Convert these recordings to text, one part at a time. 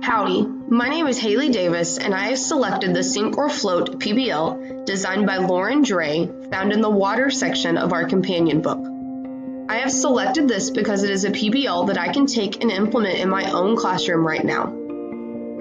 Howdy, my name is Haley Davis and I have selected the Sink or Float PBL designed by Lauren Dre, found in the water section of our companion book. I have selected this because it is a PBL that I can take and implement in my own classroom right now.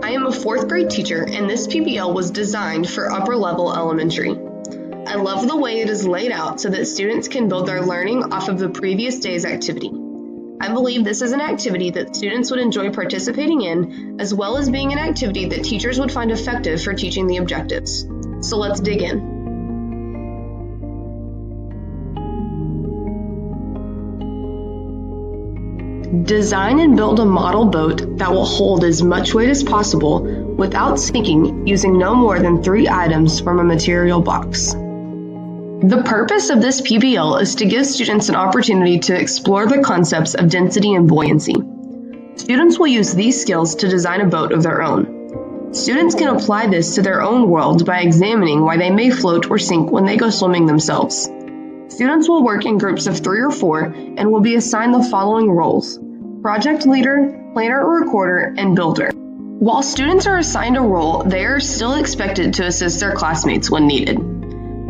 I am a 4th grade teacher and this PBL was designed for upper level elementary. I love the way it is laid out so that students can build their learning off of the previous day's activity. I believe this is an activity that students would enjoy participating in, as well as being an activity that teachers would find effective for teaching the objectives. So let's dig in. Design and build a model boat that will hold as much weight as possible without sinking, using no more than 3 items from a material box. The purpose of this PBL is to give students an opportunity to explore the concepts of density and buoyancy. Students will use these skills to design a boat of their own. Students can apply this to their own world by examining why they may float or sink when they go swimming themselves. Students will work in groups of 3 or 4 and will be assigned the following roles: project leader, planner or recorder, and builder. While students are assigned a role, they are still expected to assist their classmates when needed.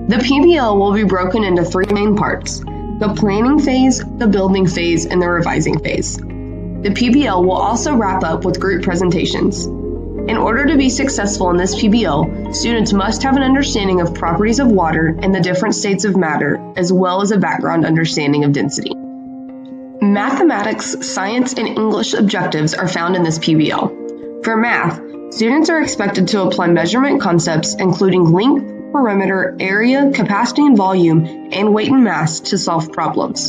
The PBL will be broken into 3 main parts: the planning phase, the building phase, and the revising phase. The PBL will also wrap up with group presentations. In order to be successful in this PBL, students must have an understanding of properties of water and the different states of matter, as well as a background understanding of density. Mathematics, science, and English objectives are found in this PBL. For math, students are expected to apply measurement concepts including length, perimeter, area, capacity and volume, and weight and mass to solve problems.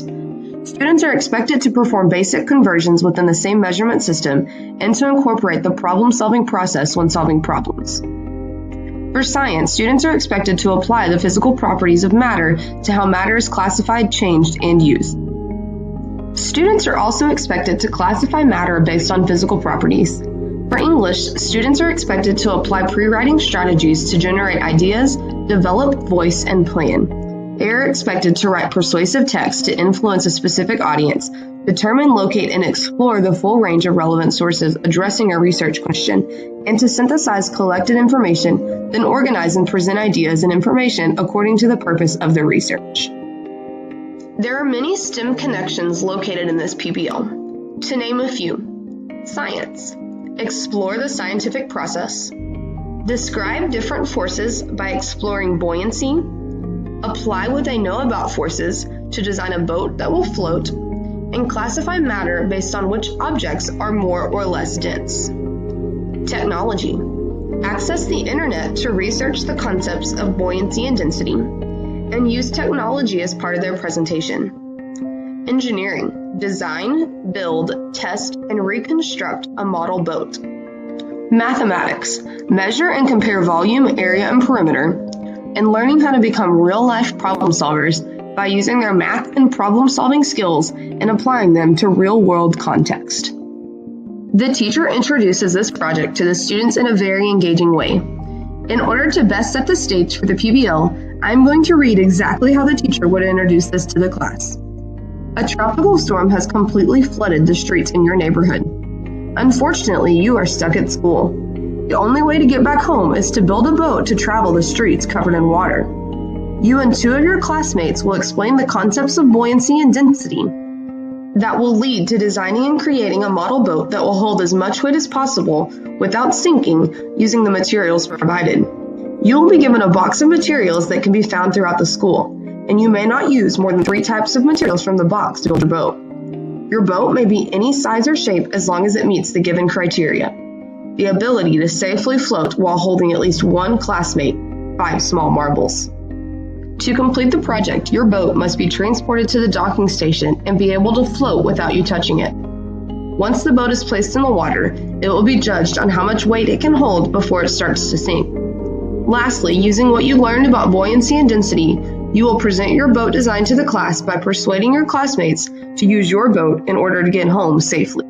Students are expected to perform basic conversions within the same measurement system and to incorporate the problem-solving process when solving problems. For science, students are expected to apply the physical properties of matter to how matter is classified, changed, and used. Students are also expected to classify matter based on physical properties. For English, students are expected to apply pre-writing strategies to generate ideas, develop voice, and plan. They are expected to write persuasive text to influence a specific audience, determine, locate, and explore the full range of relevant sources addressing a research question, and to synthesize collected information, then organize and present ideas and information according to the purpose of the research. There are many STEM connections located in this PBL. To name a few: science. Explore the scientific process. Describe different forces by exploring buoyancy. Apply what they know about forces to design a boat that will float. And classify matter based on which objects are more or less dense. Technology. Access the internet to research the concepts of buoyancy and density, and use technology as part of their presentation. Engineering. Design, build, test, and reconstruct a model boat. Mathematics. Measure and compare volume, area, and perimeter, and learning how to become real-life problem solvers by using their math and problem-solving skills and applying them to real-world context. The teacher introduces this project to the students in a very engaging way. In order to best set the stage for the PBL, I'm going to read exactly how the teacher would introduce this to the class. A tropical storm has completely flooded the streets in your neighborhood. Unfortunately, you are stuck at school. The only way to get back home is to build a boat to travel the streets covered in water. You and 2 of your classmates will explain the concepts of buoyancy and density that will lead to designing and creating a model boat that will hold as much weight as possible without sinking, using the materials provided. You will be given a box of materials that can be found throughout the school, and you may not use more than 3 types of materials from the box to build a boat. Your boat may be any size or shape as long as it meets the given criteria. The ability to safely float while holding at least 1 classmate, 5 small marbles. To complete the project, your boat must be transported to the docking station and be able to float without you touching it. Once the boat is placed in the water, it will be judged on how much weight it can hold before it starts to sink. Lastly, using what you learned about buoyancy and density, you will present your boat design to the class by persuading your classmates to use your boat in order to get home safely.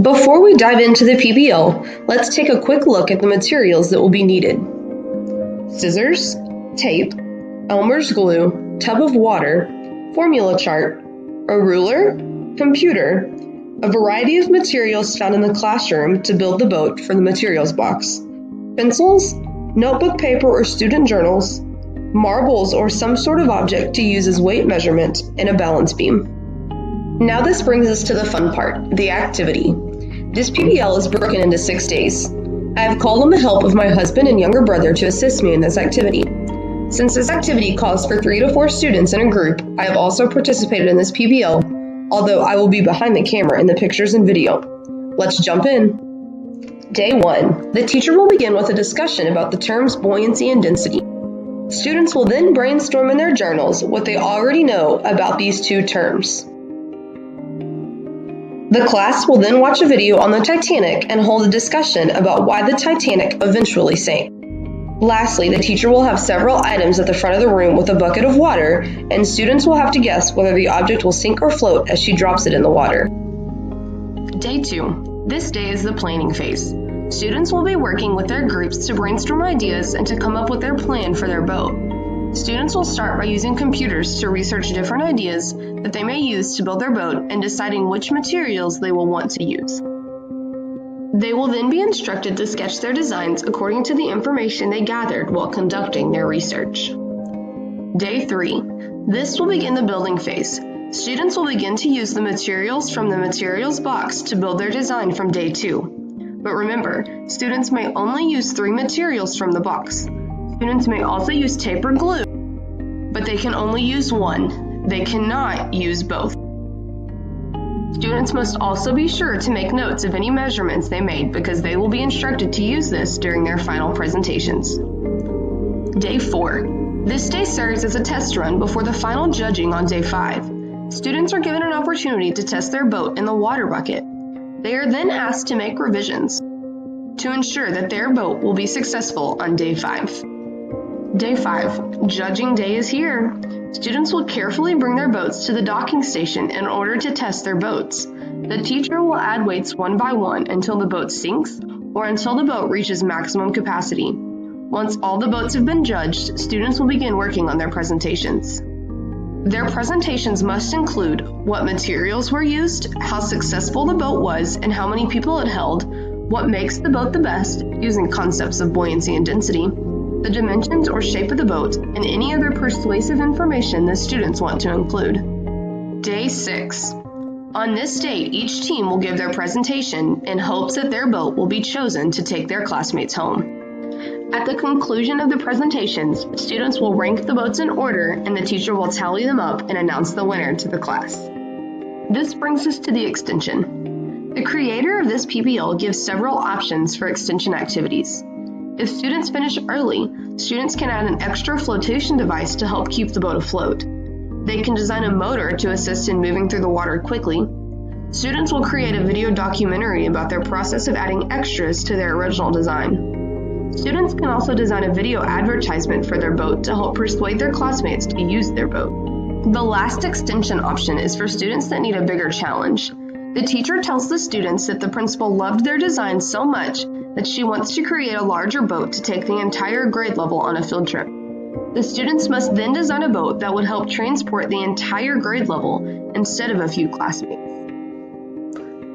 Before we dive into the PBL, let's take a quick look at the materials that will be needed. Scissors, tape, Elmer's glue, tub of water, formula chart, a ruler, computer, A variety of materials found in the classroom to build the boat for the materials box. Pencils, notebook paper or student journals, marbles or some sort of object to use as weight measurement, and a balance beam. Now this brings us to the fun part, the activity. This PBL is broken into 6 days. I have called on the help of my husband and younger brother to assist me in this activity. Since this activity calls for 3 to 4 students in a group, I have also participated in this PBL, although I will be behind the camera in the pictures and video. Let's jump in. Day 1. The teacher will begin with a discussion about the terms buoyancy and density. Students will then brainstorm in their journals what they already know about these two terms. The class will then watch a video on the Titanic and hold a discussion about why the Titanic eventually sank. Lastly, the teacher will have several items at the front of the room with a bucket of water, and students will have to guess whether the object will sink or float as she drops it in the water. Day 2. This day is the planning phase. Students will be working with their groups to brainstorm ideas and to come up with their plan for their boat. Students will start by using computers to research different ideas that they may use to build their boat and deciding which materials they will want to use. They will then be instructed to sketch their designs according to the information they gathered while conducting their research. Day 3. This will begin the building phase. Students will begin to use the materials from the materials box to build their design from day 2. But remember, students may only use 3 materials from the box. Students may also use tape or glue, but they can only use one. They cannot use both. Students must also be sure to make notes of any measurements they made because they will be instructed to use this during their final presentations. Day 4. This day serves as a test run before the final judging on day 5. Students are given an opportunity to test their boat in the water bucket. They are then asked to make revisions to ensure that their boat will be successful on day 5. Day 5. Judging day is here. Students will carefully bring their boats to the docking station in order to test their boats. The teacher will add weights one by one until the boat sinks or until the boat reaches maximum capacity. Once all the boats have been judged, students will begin working on their presentations. Their presentations must include what materials were used, how successful the boat was, and how many people it held, what makes the boat the best, using concepts of buoyancy and density, the dimensions or shape of the boat, and any other persuasive information the students want to include. Day 6. On this date, each team will give their presentation in hopes that their boat will be chosen to take their classmates home. At the conclusion of the presentations, students will rank the boats in order and the teacher will tally them up and announce the winner to the class. This brings us to the extension. The creator of this PBL gives several options for extension activities. If students finish early, students can add an extra flotation device to help keep the boat afloat. They can design a motor to assist in moving through the water quickly. Students will create a video documentary about their process of adding extras to their original design. Students can also design a video advertisement for their boat to help persuade their classmates to use their boat. The last extension option is for students that need a bigger challenge. The teacher tells the students that the principal loved their design so much that she wants to create a larger boat to take the entire grade level on a field trip. The students must then design a boat that would help transport the entire grade level instead of a few classmates.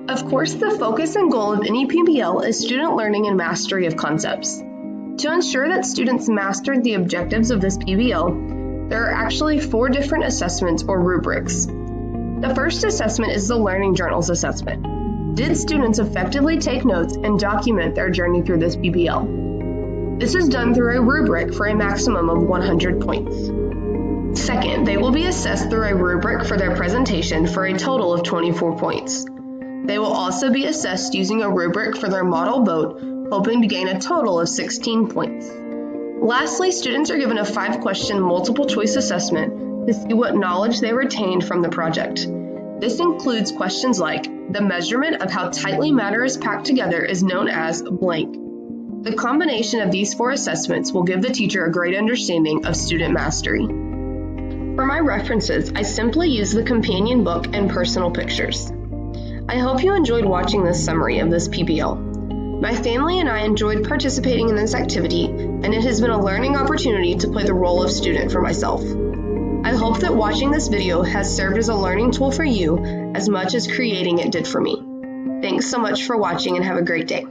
Of course, the focus and goal of any PBL is student learning and mastery of concepts. To ensure that students mastered the objectives of this PBL, there are actually 4 different assessments or rubrics. The first assessment is the Learning Journals assessment. Did students effectively take notes and document their journey through this PBL? This is done through a rubric for a maximum of 100 points. Second, they will be assessed through a rubric for their presentation for a total of 24 points. They will also be assessed using a rubric for their model boat, hoping to gain a total of 16 points. Lastly, students are given a 5-question multiple-choice assessment to see what knowledge they retained from the project. This includes questions like, the measurement of how tightly matter is packed together is known as blank. The combination of these 4 assessments will give the teacher a great understanding of student mastery. For my references, I simply use the companion book and personal pictures. I hope you enjoyed watching this summary of this PBL. My family and I enjoyed participating in this activity, and it has been a learning opportunity to play the role of student for myself. I hope that watching this video has served as a learning tool for you as much as creating it did for me. Thanks so much for watching and have a great day.